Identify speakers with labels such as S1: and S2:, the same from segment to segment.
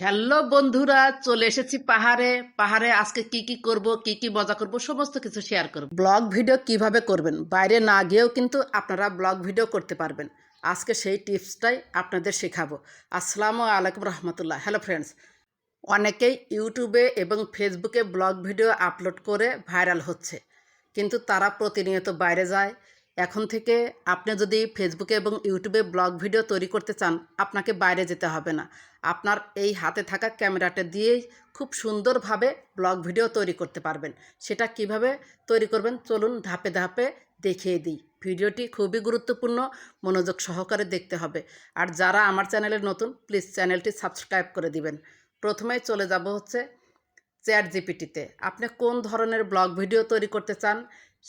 S1: Hello বন্ধুরা, চলে এসেছি পাহাড়ে। পাহাড়ে আজকে কি কি করব, কি কি মজা করব, সমস্ত কিছু শেয়ার করব। ব্লগ ভিডিও কিভাবে করবেন, বাইরে না গিয়েও কিন্তু আপনারা ব্লগ ভিডিও করতে পারবেন। আজকে সেই টিপসটাই আপনাদের শেখাবো। আসসালামু আলাইকুম রহমতুল্লাহ। হ্যালো ফ্রেন্ডস, অনেকেই ইউটিউবে এবং ফেসবুকে ব্লগ ভিডিও আপলোড করে ভাইরাল হচ্ছে, কিন্তু তারা প্রতিনিয়ত বাইরে যায়। এখন থেকে আপনি যদি ফেসবুকে এবং ইউটিউবে ব্লগ ভিডিও তৈরি করতে চান, আপনাকে বাইরে যেতে হবে না। আপনার এই হাতে থাকা ক্যামেরাটা দিয়েই খুব সুন্দরভাবে ব্লগ ভিডিও তৈরি করতে পারবেন। সেটা কিভাবে তৈরি করবেন চলুন ধাপে ধাপে দেখিয়ে দিই। ভিডিওটি খুবই গুরুত্বপূর্ণ, মনোযোগ সহকারে দেখতে হবে। আর যারা আমার চ্যানেলে নতুন, প্লিজ চ্যানেলটি সাবস্ক্রাইব করে দিবেন। প্রথমেই চলে যাব হচ্ছে চ্যাট জিপিটিতে। আপনি কোন ধরনের ব্লগ ভিডিও তৈরি করতে চান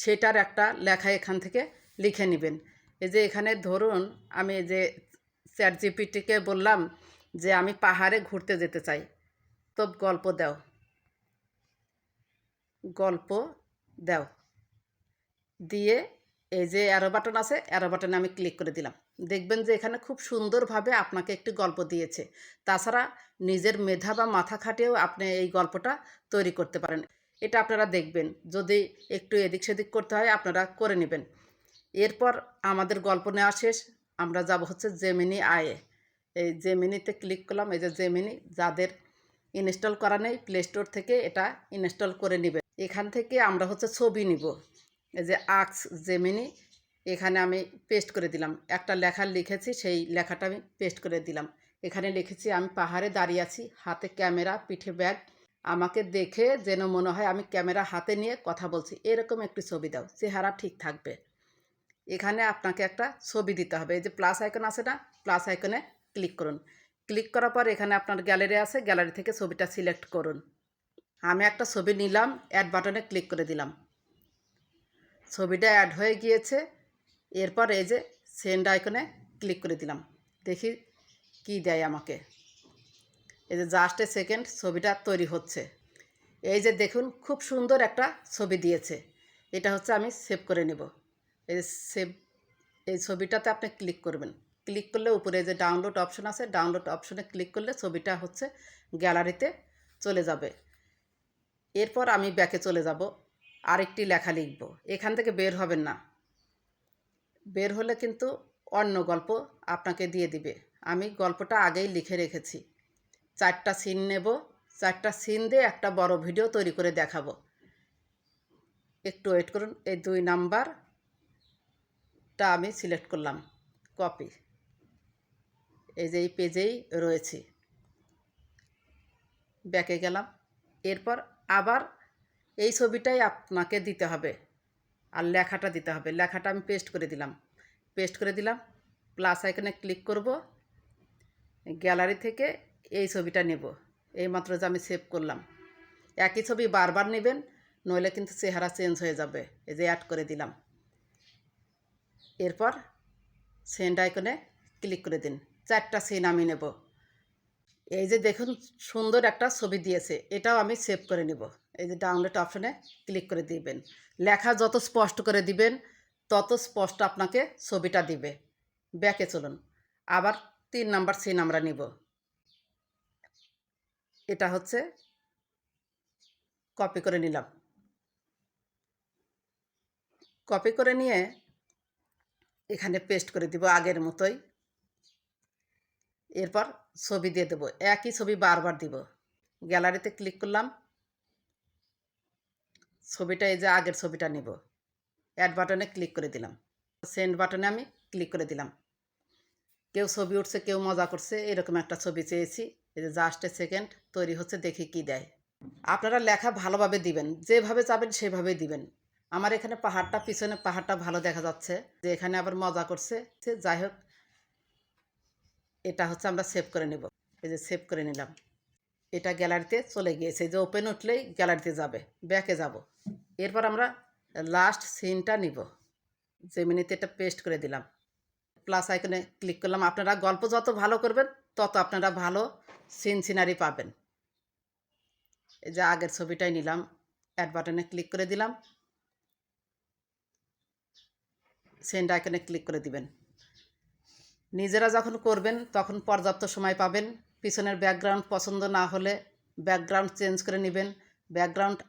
S1: সেটার একটা লেখা এখান থেকে লিখে নেবেন। এই যে এখানে ধরুন আমি যে চ্যাট জিপিটিকে বললাম যে আমি পাহাড়ে ঘুরতে যেতে চাই, তো গল্প দাও, গল্প দাও দিয়ে এই যে অ্যারো বাটন আছে, অ্যারো বাটনে আমি ক্লিক করে দিলাম। দেখবেন যে এখানে খুব সুন্দরভাবে আপনাকে একটি গল্প দিয়েছে। তাছাড়া নিজের মেধা বা মাথা খাটিয়েও আপনি এই গল্পটা তৈরি করতে পারেন। এটা আপনারা দেখবেন, যদি একটু এদিক সেদিক করতে হয় আপনারা করে নেবেন। এরপর আমাদের গল্প নেওয়া শেষ, আমরা যাব হচ্ছে জেমিনি আয়ে। এই জেমিনিতে ক্লিক করলাম। এই যে জেমিনি, যাদের ইনস্টল করা নেই প্লে স্টোর থেকে এটা ইনস্টল করে নেবেন। এখান থেকে আমরা হচ্ছে ছবি নিব। এই যে আক্স জেমিনি, এখানে আমি পেস্ট করে দিলাম। একটা লেখা লিখেছি, সেই লেখাটা আমি পেস্ট করে দিলাম। এখানে লিখেছি আমি পাহাড়ে দাঁড়িয়ে আছি, হাতে ক্যামেরা, পিঠে ব্যাগ, আমাকে দেখে যেন মনে হয় আমি ক্যামেরা হাতে নিয়ে কথা বলছি, এরকম একটি ছবি দাও, চেহারা ঠিক থাকবে। এখানে আপনাকে একটা ছবি দিতে হবে। এই যে প্লাস আইকন আছে না, প্লাস আইকনে ক্লিক করুন। ক্লিক করার পর এখানে আপনার গ্যালারি আছে, গ্যালারি থেকে ছবিটা সিলেক্ট করুন। আমি একটা ছবি নিলাম, অ্যাড বাটনে ক্লিক করে দিলাম। ছবিটা অ্যাড হয়ে গিয়েছে। এরপর এই যে সেন্ড আইকনে ক্লিক করে দিলাম। দেখি কি দেয় আমাকে। এই যে জাস্ট এ সেকেন্ড, ছবিটা তৈরি হচ্ছে। এই যে দেখুন খুব সুন্দর একটা ছবি দিয়েছে। এটা হচ্ছে আমি সেভ করে নেব। এই যে সেভ, এই ছবিটাতে আপনি ক্লিক করবেন। ক্লিক করলে উপরে যে ডাউনলোড অপশন আছে, ডাউনলোড অপশনে ক্লিক করলে ছবিটা হচ্ছে গ্যালারিতে চলে যাবে। এরপর আমি ব্যাকে চলে যাব, আরেকটি লেখা লিখব। এখান থেকে বের হবেন না, বের হলে কিন্তু অন্য গল্প আপনাকে দিয়ে দিবে। আমি গল্পটা আগেই লিখে রেখেছি। 4টা সিন নেব, 4টা সিন দিয়ে একটা বড় ভিডিও তৈরি করে দেখাবো। একটু ওয়েট করুন। এই 2 নাম্বারটা আমি সিলেক্ট করলাম, কপি। এই যে এই পেজেই রয়েছি, ব্যাকে গেলাম। এরপর আবার এই ছবিটাই আপনাকে দিতে হবে, আর লেখাটা দিতে হবে। লেখাটা আমি পেস্ট করে দিলাম, পেস্ট করে দিলাম। প্লাস আইকনে ক্লিক করব, গ্যালারি থেকে এই ছবিটা নেব। এইমাত্র যে আমি সেভ করলাম। একই ছবি বারবার নেবেন, নইলে কিন্তু চেহারা চেঞ্জ হয়ে যাবে। এই যে অ্যাড করে দিলাম। এরপর সেন্ড আইকনে ক্লিক করে দিন। 4টা সিন আমি নেব। এই যে দেখুন সুন্দর একটা ছবি দিয়েছে, এটাও আমি সেভ করে নেব। এই যে ডাউনলোড অপশনে ক্লিক করে দিবেন। লেখা যত স্পষ্ট করে দিবেন তত স্পষ্ট আপনাকে ছবিটা দিবে। ব্যাকে চলুন। আবার 3 নাম্বার সিন আমরা নিব। এটা হচ্ছে কপি করে নিলাম। কপি করে নিয়ে এখানে পেস্ট করে দিব আগের মতোই। এরপর ছবি দিয়ে দেবো, একই ছবি বারবার দিব। গ্যালারিতে ক্লিক করলাম, ছবিটা এই যে আগের ছবিটা নিব। অ্যাড বাটনে ক্লিক করে দিলাম। সেন্ড বাটনে আমি ক্লিক করে দিলাম। কেউ ছবি উঠছে, কেউ মজা করছে, এরকম একটা ছবি চেয়েছি। এই যে জাস্ট এ সেকেন্ড, তৈরি হচ্ছে, দেখি কি দেয়। আপনারা লেখা ভালোভাবে দিবেন, যেভাবে চাবেন সেভাবে দিবেন। আমার এখানে পাহাড়টা, পিছনে পাহাড়টা ভালো দেখা যাচ্ছে, যে এখানে আবার মজা করছে। যাই হোক, এটা হচ্ছে আমরা সেভ করে নেব। এই যে সেভ করে নিলাম। এটা গ্যালারিতে চলে গিয়েছে। যে ওপেন উঠলেই গ্যালারিতে যাবে। ব্যাকে যাব। এরপর আমরা লাস্ট সিনটা নিব। জেমিনিতে এটা পেস্ট করে দিলাম। প্লাস আইকনে ক্লিক করলাম। আপনারা গল্প যত ভালো করবেন তত আপনারা ভালো সিনারি পাবেন। এই যে আগের ছবিটাই নিলাম, অ্যাড বাটনে ক্লিক করে দিলাম। সেন্ড আইকনে ক্লিক করে দিবেন। নিজেরা যখন করবেন তখন পর্যাপ্ত সময় পাবেন, পিছনের ব্যাকগ্রাউন্ড পছন্দ না হলে ব্যাকগ্রাউন্ড চেঞ্জ করে নেবেন। ব্যাকগ্রাউন্ড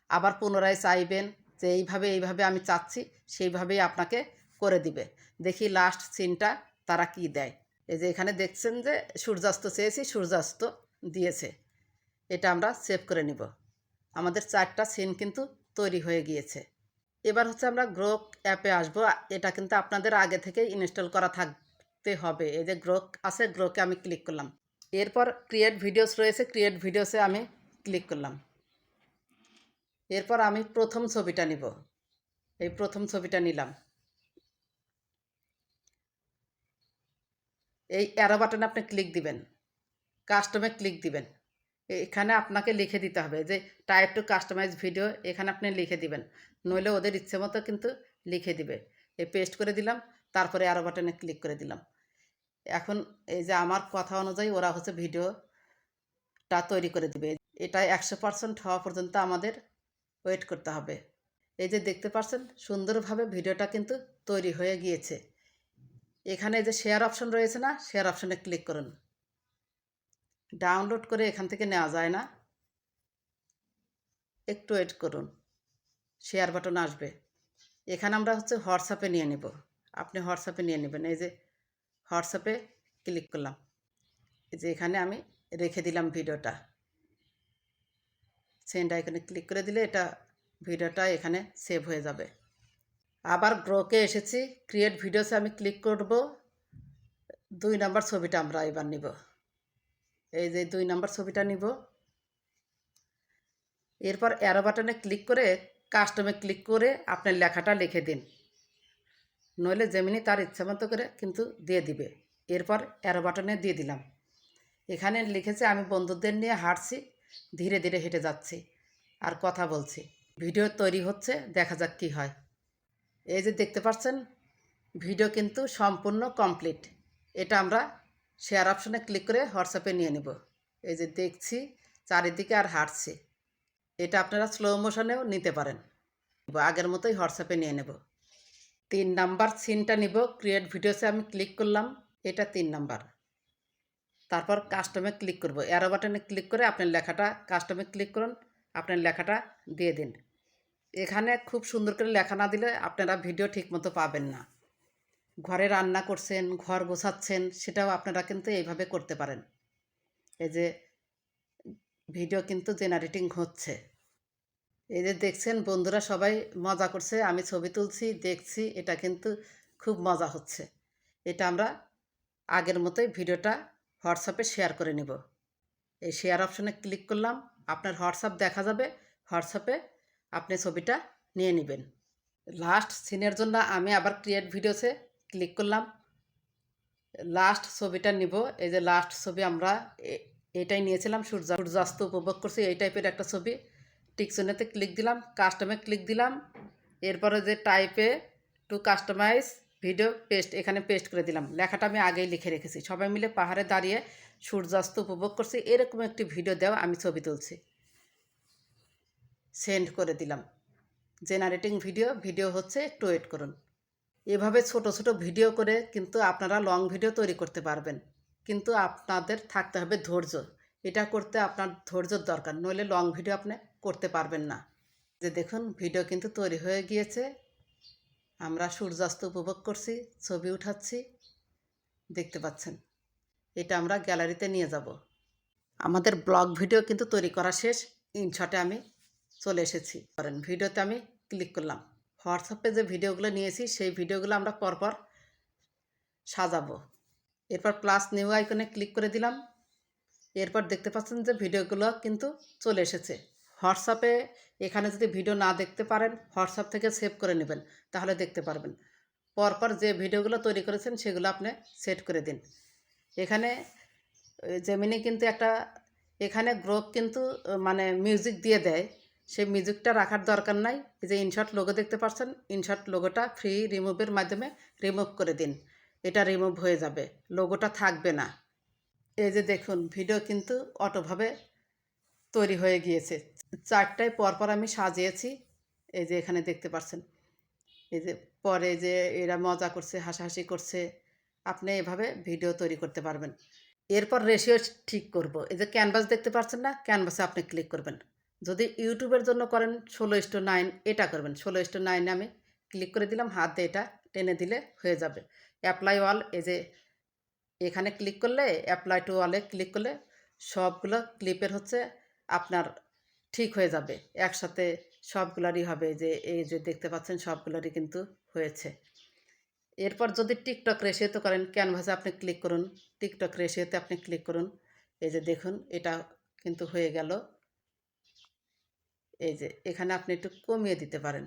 S1: আবার পুনরায় চাইবেন যে এইভাবে আমি চাচ্ছি, সেইভাবেই আপনাকে করে দিবে। দেখি লাস্ট সিনটা তারা কি দেয়। এই যে এখানে দেখছেন যে সূর্যাস্ত চেয়েছি, সূর্যাস্ত দিয়েছে। এটা আমরা সেভ করে নিব। আমাদের 4টা সিন কিন্তু তৈরি হয়ে গিয়েছে। এবার হচ্ছে আমরা গ্রোক অ্যাপে আসব। এটা কিন্তু আপনাদের আগে থেকেই ইনস্টল করা থাকতে হবে। এই যে গ্রোক আছে, গ্রোকে আমি ক্লিক করলাম। এরপর ক্রিয়েট ভিডিওস রয়েছে, ক্রিয়েট ভিডিওসে আমি ক্লিক করলাম। এরপর আমি প্রথম ছবিটা নিব। এই প্রথম ছবিটা নিলাম। এই অ্যারো বাটনে আপনি ক্লিক দিবেন, কাস্টমে ক্লিক দিবেন। এখানে আপনাকে লিখে দিতে হবে যে টাইপ টু কাস্টমাইজ ভিডিও, এখানে আপনি লিখে দিবেন, নইলে ওদের ইচ্ছে মতো কিন্তু লিখে দিবে। এই পেস্ট করে দিলাম, তারপরে অ্যারো বাটনে ক্লিক করে দিলাম। এখন এই যে আমার কথা অনুযায়ী ওরা হচ্ছে ভিডিওটা তৈরি করে দিবে। এটা 100% হওয়া পর্যন্ত আমাদের ওয়েট করতে হবে। এই যে দেখতে পাচ্ছেন সুন্দরভাবে ভিডিওটা কিন্তু তৈরি হয়ে গিয়েছে। এখানে যে শেয়ার অপশন রয়েছে না, শেয়ার অপশনে ক্লিক করুন। ডাউনলোড করে এখান থেকে নেওয়া যায় না, একটু ওয়েট করুন, শেয়ার বাটন আসবে। এখানে আমরা হচ্ছে হোয়াটসঅ্যাপে নিয়ে নেব। আপনি হোয়াটসঅ্যাপে নিয়ে নেবেন। এই যে হোয়াটসঅ্যাপে ক্লিক করলাম। এই যে এখানে আমি রেখে দিলাম ভিডিওটা। সেন্ড আইকনে ক্লিক করে দিলে এটা ভিডিওটা এখানে সেভ হয়ে যাবে। আবার গ্রোকে এসেছি, ক্রিয়েট ভিডিওসে আমি ক্লিক করব। 2 নম্বর ছবিটা আমরা এবার নিব। এই যে 2 নম্বর ছবিটা নিব। এরপর অ্যারো বাটনে ক্লিক করে কাস্টমে ক্লিক করে আপনার লেখাটা লিখে দিন, নইলে যেমনি তার ইচ্ছা মতো করে কিন্তু দিয়ে দিবে। এরপর অ্যারো বাটনে দিয়ে দিলাম। এখানে লিখেছে আমি বন্ধুদের নিয়ে হাঁটছি, ধীরে ধীরে হেঁটে যাচ্ছি আর কথা বলছি। ভিডিও তৈরি হচ্ছে, দেখা যাক কী হয়। এই যে দেখতে পাচ্ছেন ভিডিও কিন্তু সম্পূর্ণ কমপ্লিট। এটা আমরা শেয়ার অপশনে ক্লিক করে হোয়াটসঅ্যাপে নিয়ে নেব। এই যে দেখছি চারিদিকে আর হাঁটছি। এটা আপনারা স্লো মোশনেও নিতে পারেন। আগের মতোই হোয়াটসঅ্যাপে নিয়ে নেব। 3 নাম্বার সিনটা নিব। ক্রিয়েট ভিডিওসে আমি ক্লিক করলাম। এটা 3 নাম্বার। তারপর কাস্টমে ক্লিক করব। অ্যারো বাটনে ক্লিক করে আপনার লেখাটা কাস্টমে ক্লিক করুন, আপনার লেখাটা দিয়ে দিন। এখানে খুব সুন্দর করে লেখা না দিলে আপনারা ভিডিও ঠিকমতো পাবেন না। ঘরে রান্না করছেন, ঘর গোছাচ্ছেন, সেটাও আপনারা কিন্তু এইভাবে করতে পারেন। এই যে ভিডিও কিন্তু জেনারেটিং হচ্ছে। এই যে দেখছেন বন্ধুরা সবাই মজা করছে, আমি ছবি তুলছি, দেখছি, এটা কিন্তু খুব মজা হচ্ছে। এটা আমরা আগের মতোই ভিডিওটা হোয়াটসঅ্যাপে শেয়ার করে নেব। এই শেয়ার অপশনে ক্লিক করলাম, আপনার হোয়াটসঅ্যাপ দেখা যাবে। হোয়াটসঅ্যাপে আপনি ছবিটা নিয়ে নেবেন। লাস্ট সিনের জন্য আমি আবার ক্রিয়েট ভিডিওসে ক্লিক করলাম। লাস্ট ছবিটা নিব। এই যে লাস্ট ছবি আমরা এটাই নিয়েছিলাম, সূর্যাস্ত উপভোগ করছি, এই টাইপের একটা ছবি। টিকসনেতে ক্লিক দিলাম, কাস্টমে ক্লিক দিলাম। এরপরে যে টাইপে টু কাস্টমাইজ ভিডিও পেস্ট, এখানে পেস্ট করে দিলাম। লেখাটা আমি আগেই লিখে রেখেছি। সবাই মিলে পাহাড়ে দাঁড়িয়ে সূর্যাস্ত উপভোগ করছি, এরকম একটি ভিডিও দেওয়া আমি ছবি তুলছি। সেন্ড করে দিলাম। জেনারেটিং ভিডিও হচ্ছে, একটু ওয়েট করুন। এভাবে ছোট ছোট ভিডিও করে কিন্তু আপনারা লং ভিডিও তৈরি করতে পারবেন, কিন্তু আপনাদের থাকতে হবে ধৈর্য। এটা করতে আপনার ধৈর্যর দরকার, নইলে লং ভিডিও আপনি করতে পারবেন না। যে দেখুন ভিডিও কিন্তু তৈরি হয়ে গিয়েছে। আমরা সূর্যাস্ত উপভোগ করছি, ছবি উঠাচ্ছি, দেখতে পাচ্ছেন। এটা আমরা গ্যালারিতে নিয়ে যাব। আমাদের ব্লগ ভিডিও কিন্তু তৈরি করা শেষ। ইনশটে আমি চলে এসেছি। করেন ভিডিওতে আমি ক্লিক করলাম। হোয়াটসঅ্যাপে যে ভিডিওগুলো নিয়েছি সেই ভিডিওগুলো আমরা পরপর সাজাবো। এরপর প্লাস নিউ আইকনে ক্লিক করে দিলাম। এরপর দেখতে পাচ্ছেন যে ভিডিওগুলো কিন্তু চলে এসেছে। হোয়াটসঅ্যাপে এখানে যদি ভিডিও না দেখতে পারেন, হোয়াটসঅ্যাপ থেকে সেভ করে নেবেন, তাহলে দেখতে পারবেন। পরপর যে ভিডিওগুলো তৈরি করেছেন সেগুলো আপনি সেট করে দিন। এখানে জেমিনি কিন্তু একটা, এখানে গ্রুপ কিন্তু মানে মিউজিক দিয়ে দেয়, সেই মিউজিকটা রাখার দরকার নাই। এই যে ইনশট লোগো দেখতে পাচ্ছেন, ইনশট লোগোটা ফ্রি রিমুভের মাধ্যমে রিমুভ করে দিন। এটা রিমুভ হয়ে যাবে, লোগোটা থাকবে না। এই যে দেখুন ভিডিও কিন্তু অটোভাবে তৈরি হয়ে গিয়েছে। 4টায় পরপর আমি সাজিয়েছি। এই যে এখানে দেখতে পাচ্ছেন। এই যে পরে যে এরা মজা করছে, হাসাহাসি করছে, আপনি এভাবে ভিডিও তৈরি করতে পারবেন। এরপর রেশিও ঠিক করব। এই যে ক্যানভাস দেখতে পাচ্ছেন না, ক্যানভাসে আপনি ক্লিক করবেন। যদি ইউটিউবের জন্য করেন 16:9 এটা করবেন। 16:9 আমি ক্লিক করে দিলাম, হাত দিয়ে এটা টেনে দিলে হয়ে যাবে। অ্যাপ্লাই অল, এই যে এখানে ক্লিক করলে অ্যাপ্লাই টু অলে ক্লিক করলে সবগুলো ক্লিপের হচ্ছে আপনার ঠিক হয়ে যাবে, একসাথে সবগুলারই হবে। এই যে দেখতে পাচ্ছেন সবগুলারই কিন্তু হয়েছে। এরপর যদি টিকটক রেশিওতে করেন, ক্যানভাসে আপনি ক্লিক করুন, টিকটক রেশিওতে আপনি ক্লিক করুন। এই যে দেখুন এটা কিন্তু হয়ে গেল। এই যে এখানে আপনি একটু কমিয়ে দিতে পারেন।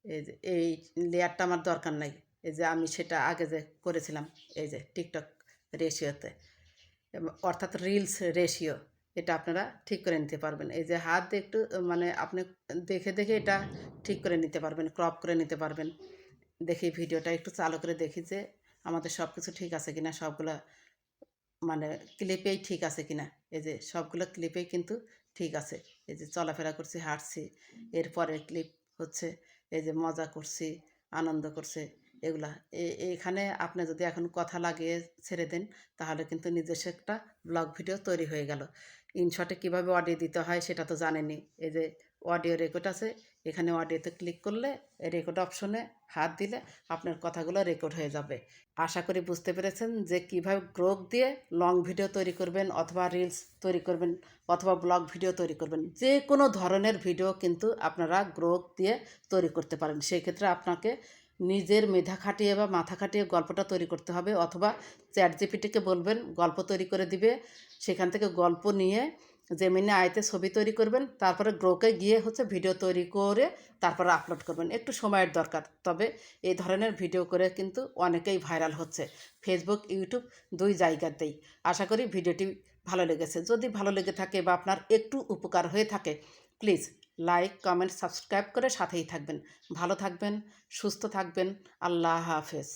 S1: এই যে এই লেয়ারটা আমার দরকার নাই, এই যে আমি সেটা আগে যে করেছিলাম এই যে টিকটক রেশিওতে, অর্থাৎ রিলস রেশিও, এটা আপনারা ঠিক করে নিতে পারবেন। এই যে হাত দিয়ে একটু মানে আপনি দেখে দেখে এটা ঠিক করে নিতে পারবেন, ক্রপ করে নিতে পারবেন। দেখি ভিডিওটা একটু চালু করে দেখি যে আমাদের সব কিছু ঠিক আছে কিনা, সবগুলা মানে ক্লিপেই ঠিক আছে কিনা। এই যে সবগুলো ক্লিপেই কিন্তু ঠিক আছে। এই যে চলাফেরা করছি, হাঁটছি, এরপরে ক্লিপ হচ্ছে এই যে মজা করছি, আনন্দ করছে, এগুলা। এখানে আপনি যদি এখন কথা লাগিয়ে ছেড়ে দেন তাহলে কিন্তু নিজস্ব একটা ব্লগ ভিডিও তৈরি হয়ে গেল। ইনশটে কীভাবে অডিও দিতে হয় সেটা তো জানেনই। এই যে অডিও রেকর্ড আছে, এখানে অডিওতে ক্লিক করলে রেকর্ড অপশনে হাত দিলে আপনার কথাগুলো রেকর্ড হয়ে যাবে। আশা করি বুঝতে পেরেছেন যে কীভাবে গ্রোক দিয়ে লং ভিডিও তৈরি করবেন, অথবা রিলস তৈরি করবেন, অথবা ব্লগ ভিডিও তৈরি করবেন। যে কোনো ধরনের ভিডিও কিন্তু আপনারা গ্রোক দিয়ে তৈরি করতে পারেন। সেই ক্ষেত্রে আপনাকে নিজের মেধা খাটিয়ে বা মাথা খাটিয়ে গল্পটা তৈরি করতে হবে, অথবা চ্যাট জিপিটিকে বলবেন গল্প তৈরি করে দিবে। সেখান থেকে গল্প নিয়ে জেমিনি আইতে ছবি তৈরি করবেন, তারপরে গ্রোকে গিয়ে হচ্ছে ভিডিও তৈরি করে তারপরে আপলোড করবেন। একটু সময়ের দরকার, তবে এই ধরনের ভিডিও করে কিন্তু অনেকেই ভাইরাল হচ্ছে, ফেসবুক, ইউটিউব দুই জায়গাতেই। আশা করি ভিডিওটি ভালো লেগেছে। যদি ভালো লেগে থাকে বা আপনার একটু উপকার হয়ে থাকে, প্লিজ লাইক, কমেন্ট, সাবস্ক্রাইব করে সাথেই থাকবেন। ভালো থাকবেন, সুস্থ থাকবেন। আল্লাহ হাফেজ।